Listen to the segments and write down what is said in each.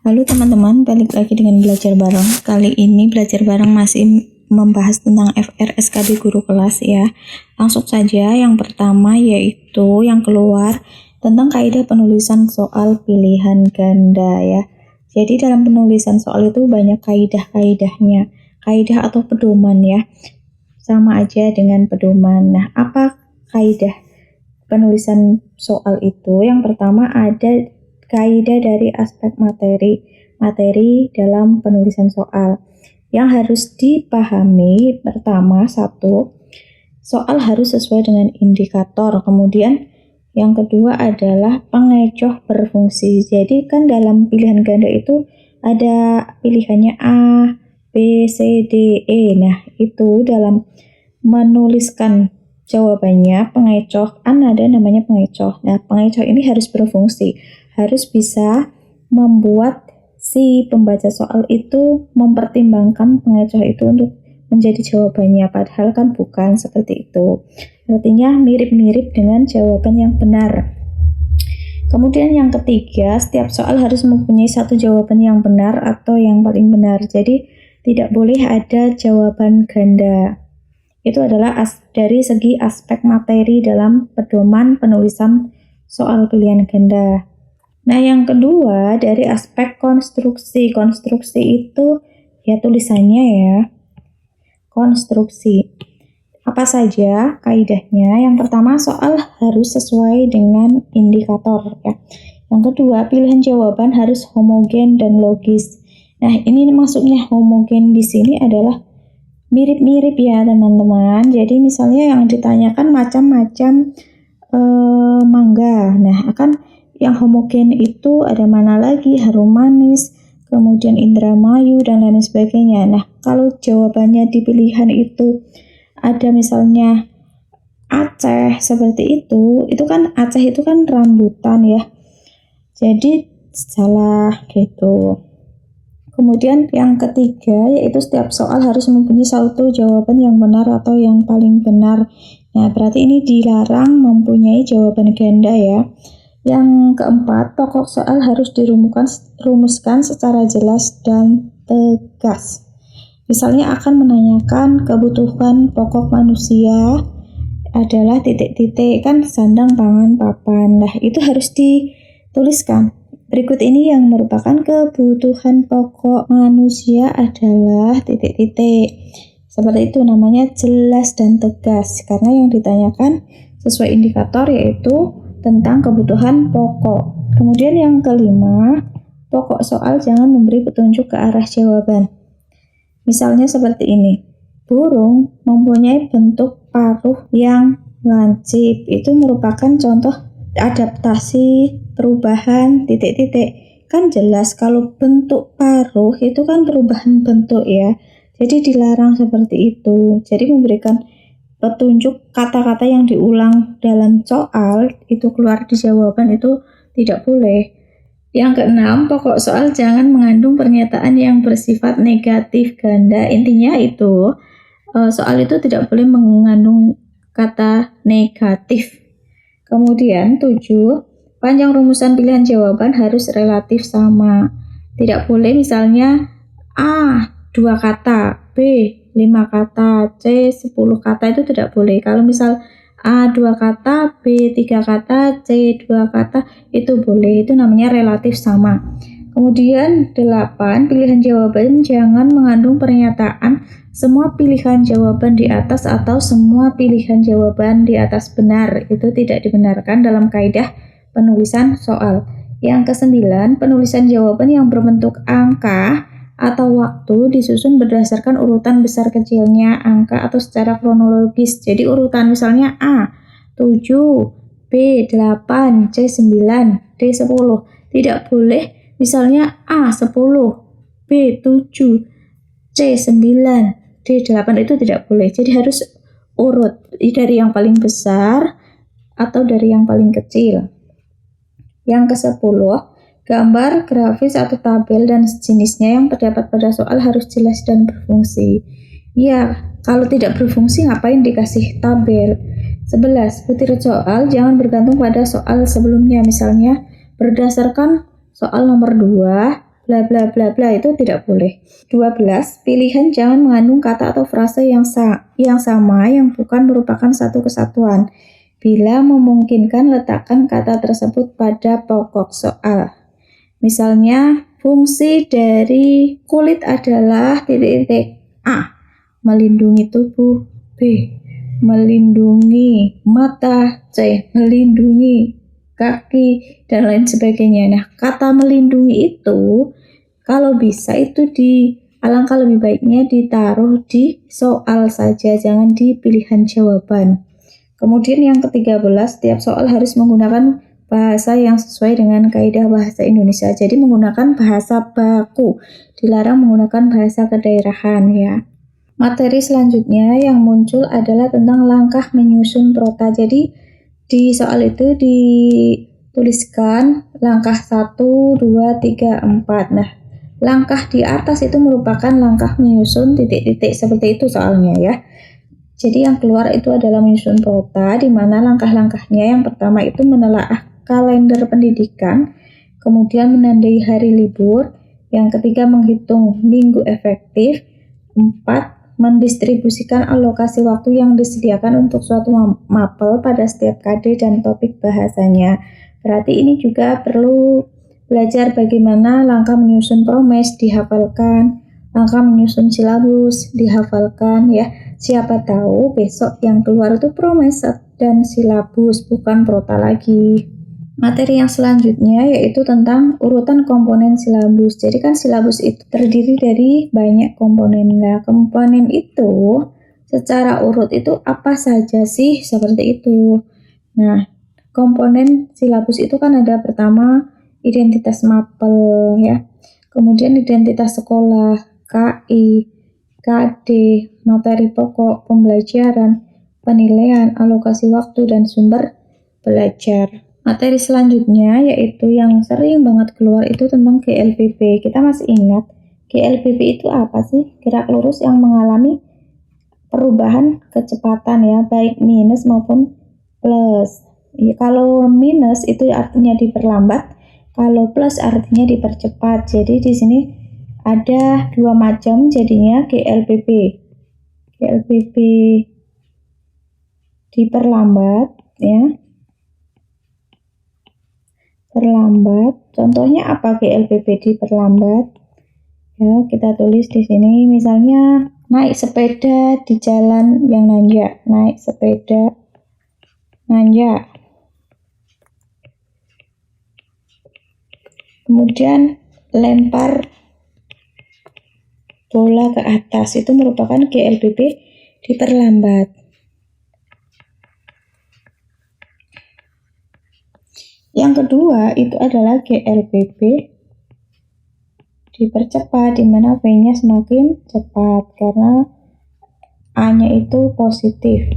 Halo teman-teman, balik lagi dengan belajar bareng. Kali ini belajar bareng masih membahas tentang FRSKB guru kelas ya. Langsung saja, yang pertama yaitu yang keluar tentang kaidah penulisan soal pilihan ganda ya. Jadi dalam penulisan soal itu banyak kaidah-kaidahnya, kaidah atau pedoman ya. Sama aja dengan pedoman. Nah, apa kaidah penulisan soal itu? Yang pertama ada kaidah dari aspek materi dalam penulisan soal. Yang harus dipahami pertama, satu, soal harus sesuai dengan indikator. Kemudian yang kedua adalah pengecoh berfungsi. Jadi kan dalam pilihan ganda itu ada pilihannya A, B, C, D, E. Nah, itu dalam menuliskan jawabannya pengecoh, ada namanya pengecoh. Nah, pengecoh ini harus berfungsi, harus bisa membuat si pembaca soal itu mempertimbangkan pengecoh itu untuk menjadi jawabannya, padahal kan bukan seperti itu. Artinya mirip-mirip dengan jawaban yang benar. Kemudian yang ketiga, setiap soal harus mempunyai satu jawaban yang benar atau yang paling benar. Jadi tidak boleh ada jawaban ganda. Itu adalah dari segi aspek materi dalam pedoman penulisan soal pilihan ganda. Nah, yang kedua dari aspek konstruksi. Konstruksi itu ya tulisannya ya. Konstruksi. Apa saja kaidahnya? Yang pertama, soal harus sesuai dengan indikator ya. Yang kedua, pilihan jawaban harus homogen dan logis. Nah, ini maksudnya homogen di sini adalah mirip-mirip ya teman-teman. Jadi misalnya yang ditanyakan macam-macam mangga. Nah, akan yang homogen itu ada mana lagi? Harum manis, kemudian Indramayu dan lain sebagainya. Nah, kalau jawabannya di pilihan itu ada misalnya Aceh seperti itu kan Aceh itu kan rambutan ya. Jadi salah gitu. Kemudian yang ketiga yaitu setiap soal harus mempunyai satu jawaban yang benar atau yang paling benar. Nah, berarti ini dilarang mempunyai jawaban ganda ya. Yang keempat, pokok soal harus dirumuskan secara jelas dan tegas. Misalnya akan menanyakan kebutuhan pokok manusia adalah titik-titik, kan sandang, pangan, papan. Nah, itu harus dituliskan. Berikut ini yang merupakan kebutuhan pokok manusia adalah titik-titik. Seperti itu, namanya jelas dan tegas, karena yang ditanyakan sesuai indikator yaitu tentang kebutuhan pokok. Kemudian yang kelima, pokok soal jangan memberi petunjuk ke arah jawaban. Misalnya seperti ini, burung mempunyai bentuk paruh yang lancip. Itu merupakan contoh adaptasi perubahan titik-titik. Kan jelas kalau bentuk paruh itu kan perubahan bentuk ya. Jadi dilarang seperti itu. Jadi memberikan petunjuk kata-kata yang diulang dalam soal itu keluar di jawaban itu tidak boleh. Yang keenam, pokok soal jangan mengandung pernyataan yang bersifat negatif ganda. Intinya itu soal itu tidak boleh mengandung kata negatif. Kemudian 7, panjang rumusan pilihan jawaban harus relatif sama. Tidak boleh misalnya A 2 kata, B 5 kata, C 10 kata, itu tidak boleh. Kalau misal A 2 kata, B 3 kata, C 2 kata, itu boleh. Itu namanya relatif sama. Kemudian 8, pilihan jawaban jangan mengandung pernyataan semua pilihan jawaban di atas atau semua pilihan jawaban di atas benar. Itu tidak dibenarkan dalam kaidah penulisan soal. Yang ke-9, penulisan jawaban yang berbentuk angka atau waktu disusun berdasarkan urutan besar kecilnya angka atau secara kronologis. Jadi urutan misalnya A 7, B 8, C 9, D 10. Tidak boleh misalnya A 10, B 7, C 9, D8, itu tidak boleh. Jadi harus urut dari yang paling besar atau dari yang paling kecil. Yang ke-10, gambar, grafis atau tabel dan sejenisnya yang terdapat pada soal harus jelas dan berfungsi. Ya, kalau tidak berfungsi ngapain dikasih tabel? 11, butir soal jangan bergantung pada soal sebelumnya. Misalnya berdasarkan soal nomor 2 bla bla bla bla, itu tidak boleh. 12. Pilihan jangan mengandung kata atau frase yang sama yang bukan merupakan satu kesatuan. Bila memungkinkan, letakkan kata tersebut pada pokok soal. Misalnya, fungsi dari kulit adalah titik-titik. A. Melindungi tubuh. B. Melindungi mata. C. Melindungi kaki, dan lain sebagainya. Nah, kata melindungi itu kalau bisa itu alangkah lebih baiknya ditaruh di soal saja, jangan di pilihan jawaban. Kemudian yang ke-13, setiap soal harus menggunakan bahasa yang sesuai dengan kaidah bahasa Indonesia. Jadi menggunakan bahasa baku, dilarang menggunakan bahasa kedaerahan ya. Materi selanjutnya yang muncul adalah tentang langkah menyusun prota. Jadi di soal itu dituliskan langkah 1, 2, 3, 4. Nah, langkah di atas itu merupakan langkah menyusun titik-titik seperti itu soalnya ya. Jadi yang keluar itu adalah menyusun prota, di mana langkah-langkahnya yang pertama itu menelaah kalender pendidikan, kemudian menandai hari libur, yang ketiga menghitung minggu efektif, 4 mendistribusikan alokasi waktu yang disediakan untuk suatu mapel pada setiap KD dan topik bahasanya. Berarti ini juga perlu belajar bagaimana langkah menyusun promes dihafalkan, langkah menyusun silabus dihafalkan ya. Siapa tahu besok yang keluar itu promes dan silabus, bukan prota lagi. Materi yang selanjutnya yaitu tentang urutan komponen silabus. Jadi kan silabus itu terdiri dari banyak komponen. Nah, komponen itu secara urut itu apa saja sih? Seperti itu. Nah, komponen silabus itu kan ada pertama identitas mapel ya. Kemudian identitas sekolah, KI, KD, materi pokok, pembelajaran, penilaian, alokasi waktu, dan sumber belajar. Materi selanjutnya yaitu yang sering banget keluar itu tentang GLBB. Kita masih ingat GLBB itu apa sih? Gerak lurus yang mengalami perubahan kecepatan ya, baik minus maupun plus. Ya, kalau minus itu artinya diperlambat, kalau plus artinya dipercepat. Jadi di sini ada dua macam jadinya GLBB. GLBB diperlambat ya. Perlambat. Contohnya apa GLBB diperlambat? Ya, kita tulis di sini misalnya naik sepeda di jalan yang nanjak, naik sepeda nanjak. Kemudian lempar bola ke atas, itu merupakan GLBB diperlambat. Yang kedua itu adalah GLBB dipercepat, di mana V-nya semakin cepat karena A-nya itu positif.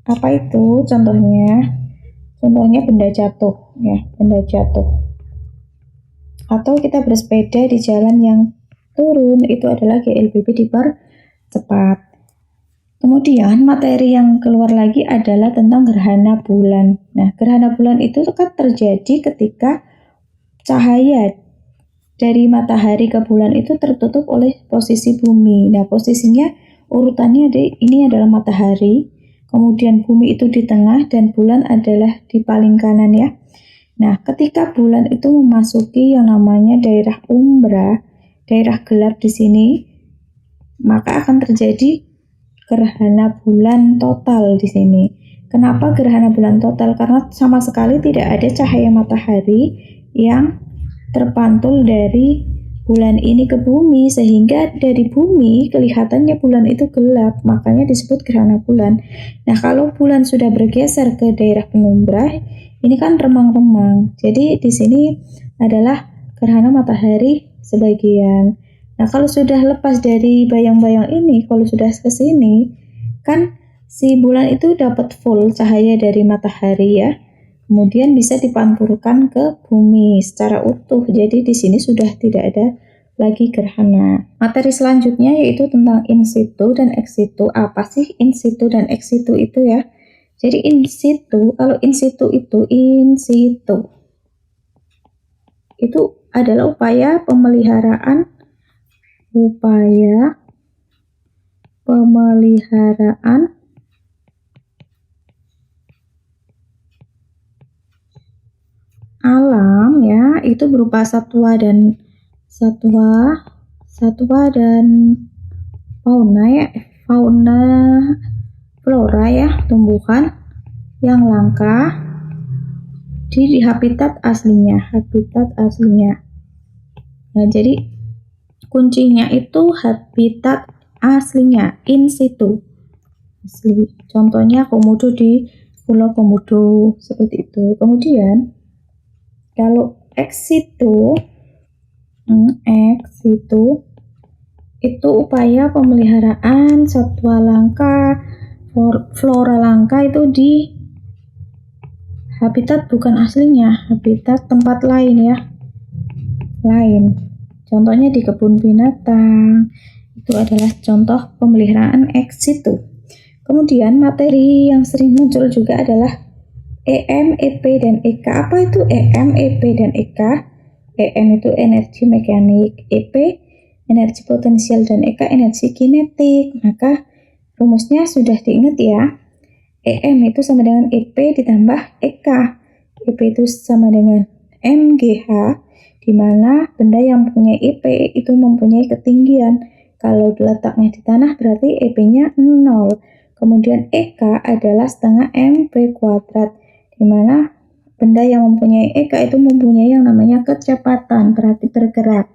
Apa itu contohnya? Contohnya benda jatuh ya, benda jatuh. Atau kita bersepeda di jalan yang turun, itu adalah GLBB dipercepat. Kemudian materi yang keluar lagi adalah tentang gerhana bulan. Nah, gerhana bulan itu kan terjadi ketika cahaya dari matahari ke bulan itu tertutup oleh posisi bumi. Nah, posisinya urutannya ini adalah matahari, kemudian bumi itu di tengah dan bulan adalah di paling kanan ya. Nah, ketika bulan itu memasuki yang namanya daerah umbra, daerah gelap di sini, maka akan terjadi gerhana bulan total di sini. Kenapa gerhana bulan total? Karena sama sekali tidak ada cahaya matahari yang terpantul dari bulan ini ke bumi, sehingga dari bumi kelihatannya bulan itu gelap, makanya disebut gerhana bulan. Nah, kalau bulan sudah bergeser ke daerah penumbra, ini kan remang-remang. Jadi di sini adalah gerhana matahari sebagian. Nah, kalau sudah lepas dari bayang-bayang ini, kalau sudah ke sini, kan si bulan itu dapat full cahaya dari matahari ya. Kemudian bisa dipantulkan ke bumi secara utuh. Jadi di sini sudah tidak ada lagi gerhana. Materi selanjutnya yaitu tentang in situ dan ex situ. Apa sih in situ dan ex situ itu ya? Jadi in situ, kalau in situ itu adalah upaya pemeliharaan alam ya, itu berupa satwa dan fauna ya, flora ya, tumbuhan yang langka di habitat aslinya. Nah, jadi kuncinya itu habitat aslinya, in situ. Asli. Contohnya komodo di Pulau Komodo seperti itu. Kemudian kalau ex situ itu upaya pemeliharaan satwa langka, flora langka itu di habitat bukan aslinya, habitat tempat lain ya. Contohnya di kebun binatang. Itu adalah contoh pemeliharaan ex situ. Kemudian materi yang sering muncul juga adalah EM, EP, dan EK. Apa itu EM, EP, dan EK? EM itu energi mekanik, EP energi potensial, dan EK energi kinetik. Maka rumusnya sudah diingat ya. EM itu sama dengan EP ditambah EK. EP itu sama dengan MGH, di mana benda yang mempunyai EP itu mempunyai ketinggian. Kalau letaknya di tanah berarti EP-nya 0. Kemudian EK adalah setengah mv kuadrat, di mana benda yang mempunyai EK itu mempunyai yang namanya kecepatan, berarti bergerak.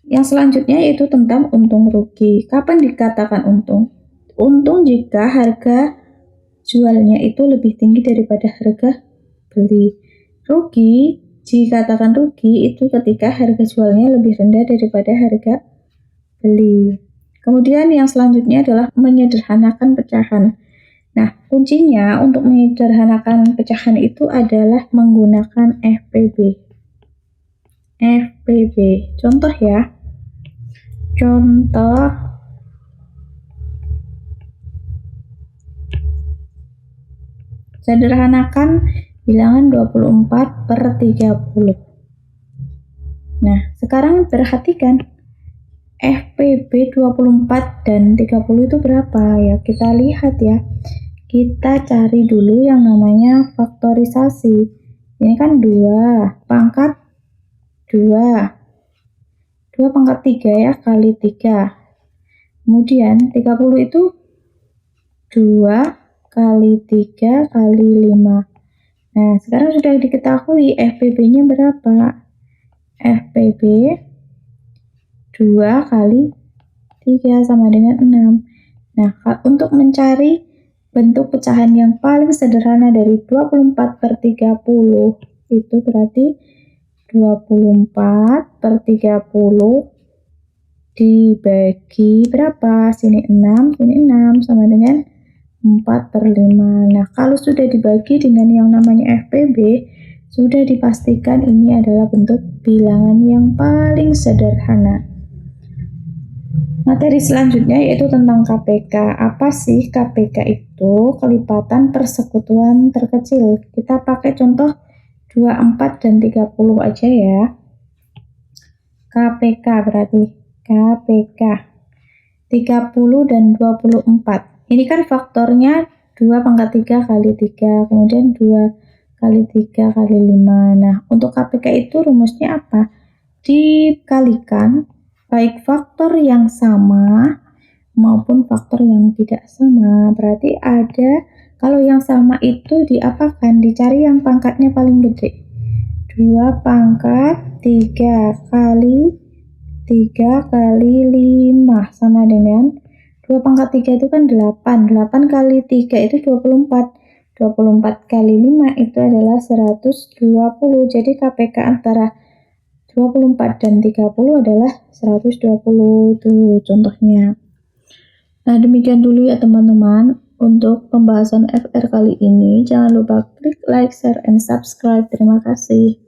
Yang selanjutnya yaitu tentang untung rugi. Kapan dikatakan untung? Untung jika harga jualnya itu lebih tinggi daripada harga beli. Rugi, dikatakan rugi itu ketika harga jualnya lebih rendah daripada harga beli. Kemudian yang selanjutnya adalah menyederhanakan pecahan. Nah, kuncinya untuk menyederhanakan pecahan itu adalah menggunakan FPB. Contoh ya. Sederhanakan bilangan 24/30. Nah, sekarang perhatikan FPB 24 dan 30 itu berapa ya? Kita lihat ya. Kita cari dulu yang namanya faktorisasi. Ini kan 2 pangkat 2 pangkat 3 ya, kali 3. Kemudian 30 itu 2 kali 3 kali 5. Nah, sekarang sudah diketahui FPB-nya berapa? FPB 2 kali 3 sama dengan 6. Nah, untuk mencari bentuk pecahan yang paling sederhana dari 24/30 itu berarti 24/30 dibagi berapa? Sini 6, sini 6 sama dengan 4/5. Nah, kalau sudah dibagi dengan yang namanya FPB, sudah dipastikan ini adalah bentuk bilangan yang paling sederhana. Materi selanjutnya yaitu tentang KPK. Apa sih KPK itu? Kelipatan persekutuan terkecil. Kita pakai contoh 24 dan 30 aja ya. KPK berarti 30 dan 24. Ini kan faktornya 2 pangkat 3 kali 3, kemudian 2 kali 3 kali 5. Nah, untuk KPK itu rumusnya apa? Dikalikan baik faktor yang sama maupun faktor yang tidak sama. Berarti kalau yang sama itu diapakan? Dicari yang pangkatnya paling gede. 2 pangkat 3 kali 3 kali 5 sama dengan 2 pangkat 3 itu kan 8. 8 kali 3 itu 24. 24 kali 5 itu adalah 120. Jadi KPK antara 24 dan 30 adalah 120. Itu contohnya. Nah, demikian dulu ya teman-teman untuk pembahasan FR kali ini. Jangan lupa klik like, share, and subscribe. Terima kasih.